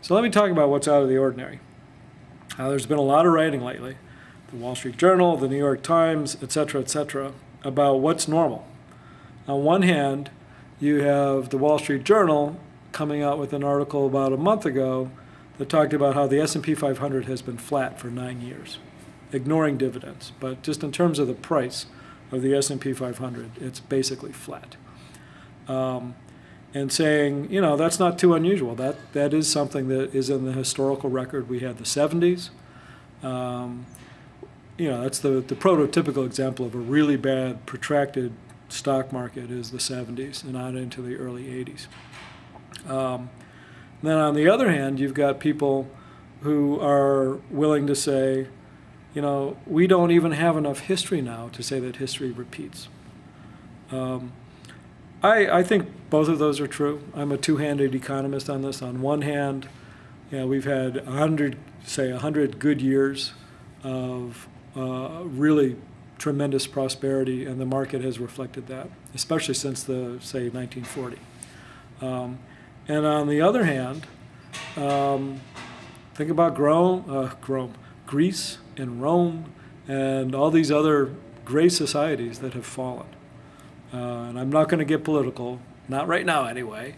So let me talk about what's out of the ordinary. There's been a lot of writing lately, the Wall Street Journal, the New York Times, et cetera, about what's normal. On one hand, you have the Wall Street Journal coming out with an article about a month ago that talked about how the S&P 500 has been flat for 9 years, ignoring dividends. But just in terms of the price of the S&P 500, it's basically flat. And saying, you know, that's not too unusual. That is something that is in the historical record. We had the 70s. You know, that's the prototypical example of a really bad, protracted stock market is the 70s and on into the early 80s. Then on the other hand, you've got people who are willing to say, you know, we don't even have enough history now to say that history repeats. I think both of those are true. I'm a two-handed economist on this. On one hand, you know, we've had 100 good years of really tremendous prosperity, and the market has reflected that, especially since the, say, 1940. And on the other hand, think about Greece and Rome and all these other great societies that have fallen. And I'm not going to get political, not right now anyway,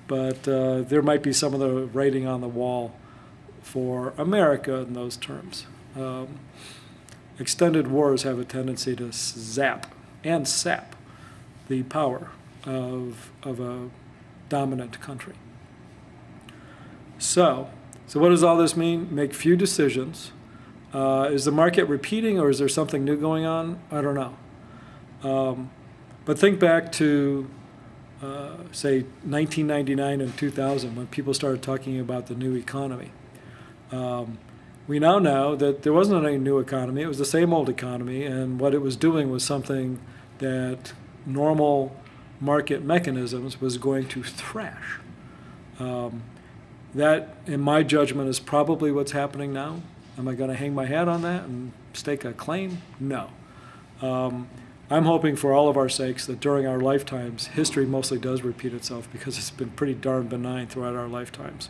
but there might be some of the writing on the wall for America in those terms. Extended wars have a tendency to zap and sap the power of a dominant country. So what does all this mean? Make few decisions. Is the market repeating, or is there something new going on? I don't know. But think back to, say, 1999 and 2000, when people started talking about the new economy. We now know that there wasn't any new economy. It was the same old economy, and what it was doing was something that normal market mechanisms was going to thrash. That, in my judgment, is probably what's happening now. Am I going to hang my hat on that and stake a claim? No. I'm hoping for all of our sakes that during our lifetimes, history mostly does repeat itself, because it's been pretty darn benign throughout our lifetimes.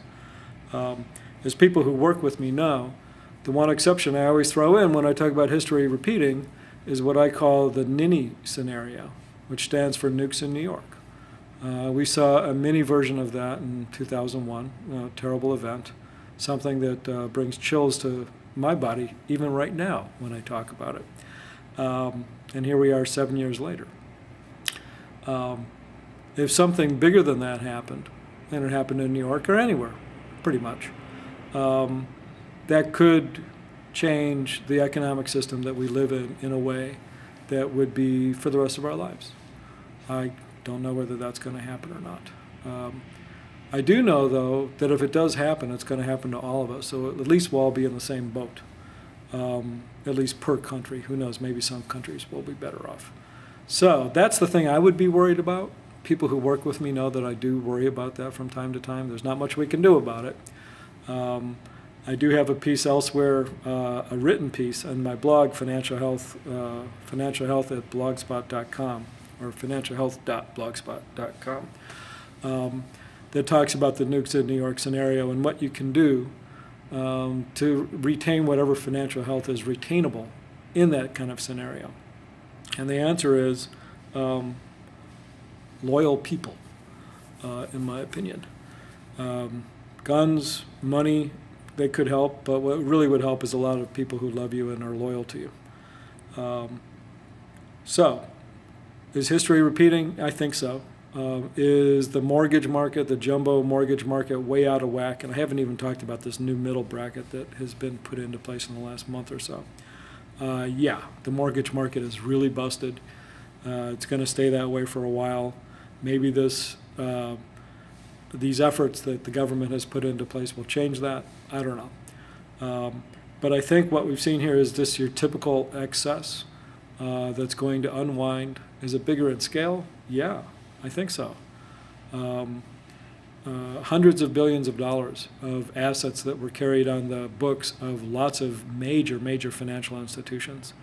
As people who work with me know, the one exception I always throw in when I talk about history repeating is what I call the NINI scenario, which stands for nukes in New York. We saw a mini version of that in 2001, a terrible event, something that brings chills to my body even right now when I talk about it. And here we are 7 years later. If something bigger than that happened, and it happened in New York or anywhere, pretty much, that could change the economic system that we live in a way that would be for the rest of our lives. I don't know whether that's going to happen or not. I do know, though, that if it does happen, it's going to happen to all of us. So at least we'll all be in the same boat, at least per country. Who knows, maybe some countries will be better off. So that's the thing I would be worried about. People who work with me know that I do worry about that from time to time. There's not much we can do about it. I do have a piece elsewhere, a written piece on my blog, Financial Health at blogspot.com, or financialhealth.blogspot.com, that talks about the nukes in New York scenario and what you can do to retain whatever financial health is retainable in that kind of scenario. And the answer is loyal people, in my opinion. Guns, money, they could help, but what really would help is a lot of people who love you and are loyal to you. So, is history repeating? I think so. Is the mortgage market, the jumbo mortgage market, way out of whack? And I haven't even talked about this new middle bracket that has been put into place in the last month or so. Yeah, the mortgage market is really busted. It's going to stay that way for a while. Maybe these efforts that the government has put into place will change that. I don't know. But I think what we've seen here is just your typical excess that's going to unwind. Is it bigger in scale? Yeah, I think so. Hundreds of billions of dollars of assets that were carried on the books of lots of major financial institutions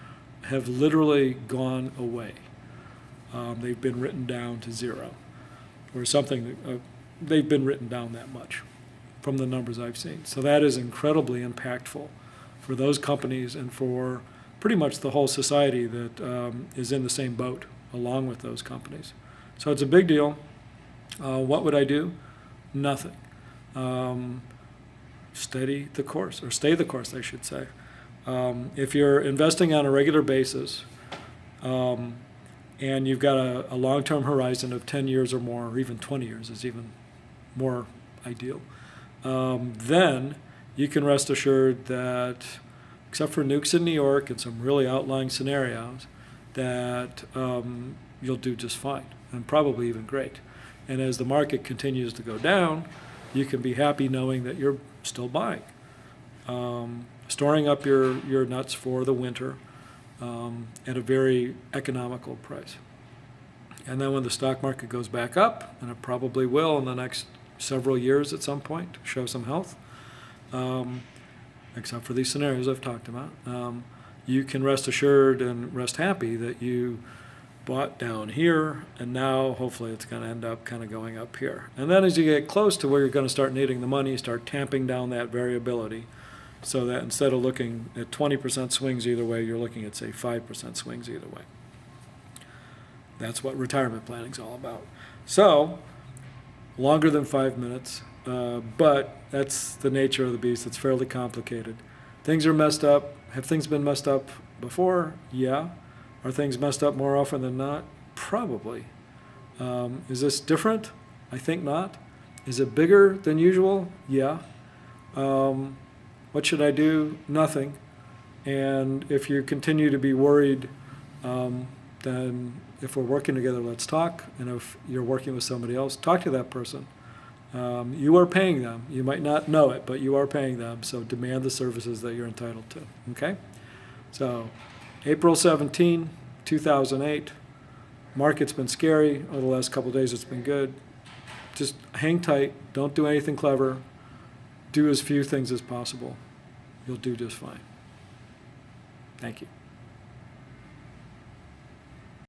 have literally gone away. They've been written down to zero, or something. They've been written down that much. from the numbers I've seen. So that is incredibly impactful for those companies and for pretty much the whole society that is in the same boat along with those companies. So it's a big deal. What would I do? Nothing. Steady the course, or stay the course, I should say. If you're investing on a regular basis and you've got a long-term horizon of 10 years or more, or even 20 years is even more ideal, then you can rest assured that, except for nukes in New York and some really outlying scenarios, that you'll do just fine, and probably even great. And as the market continues to go down, you can be happy knowing that you're still buying. Storing up your nuts for the winter at a very economical price. And then when the stock market goes back up, and it probably will in the next several years at some point, show some health, except for these scenarios I've talked about, you can rest assured and rest happy that you bought down here, and now hopefully it's going to end up kind of going up here. And then as you get close to where you're going to start needing the money, start tamping down that variability so that instead of looking at 20% swings either way, you're looking at, say, 5% swings either way. That's what retirement planning is all about. So, longer than 5 minutes, but that's the nature of the beast. It's fairly complicated. Things are messed up. Have things been messed up before? Yeah. Are things messed up more often than not? Probably. Is this different? I think not. Is it bigger than usual? Yeah. What should I do? Nothing. And if you continue to be worried, then if we're working together, let's talk. And if you're working with somebody else, talk to that person. You are paying them. You might not know it, but you are paying them. So demand the services that you're entitled to. Okay? So April 17, 2008. Market's been scary. Over the last couple of days, it's been good. Just hang tight. Don't do anything clever. Do as few things as possible. You'll do just fine. Thank you.